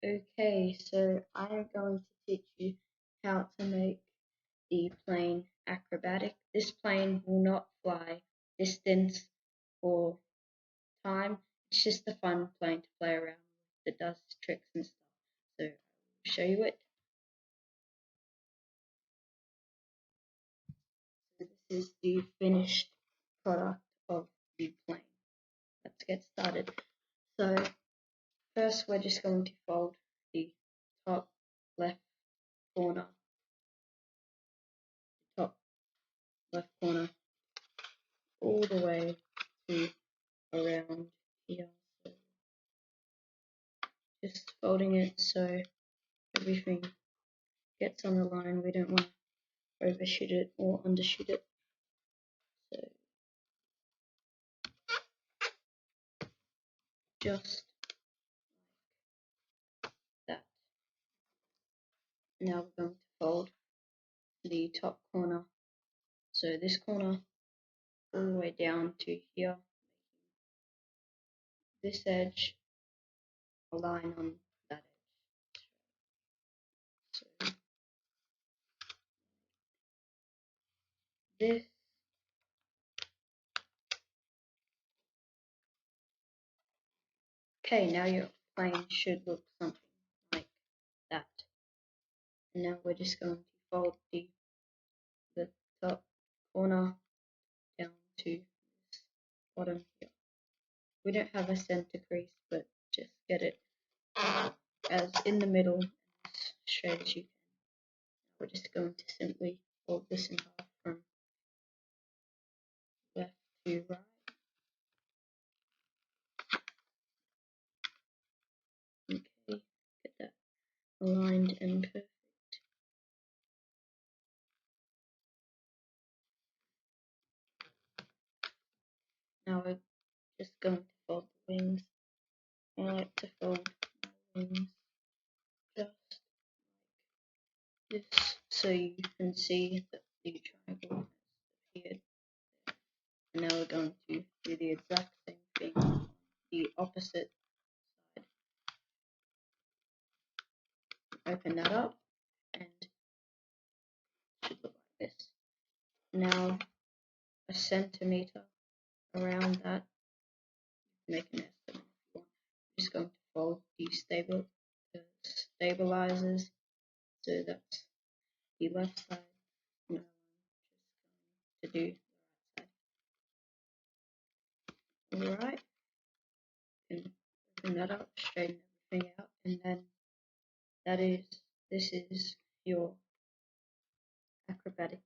Okay, so I am going to teach you how to make the plane acrobatic. This plane will not fly distance or time. It's just a fun plane to play around with that does tricks and stuff. So I will show you it. So this is the finished product of the plane. Let's get started. So first we're just going to fold the top left corner, top left corner all the way to around here. So just folding it so everything gets on the line. We don't want to overshoot it or undershoot it. So just that. Now we're going to fold the top corner. So this corner all the way down to here. This edge a line on that edge. So this. Okay, now your plane should look something like that. And now we're just going to fold the top corner down to this bottom here. We don't have a center crease, but just get it as in the middle, as straight as you can. We're just going to simply fold this in half from left to right. Okay, get that aligned and perfect. Now we're just going to fold the wings. I like to fold my wings just like this so you can see that the triangle has appeared. And now we're going to do the exact same thing on the opposite side. Open that up and it should look like this. Now a centimeter around that, make an estimate if you want. I'm just going to fold the stabilizers, so that's the left side. Now I'm just going to do the right side. Alright, you can open that up, straighten everything out, and then this is your acrobatic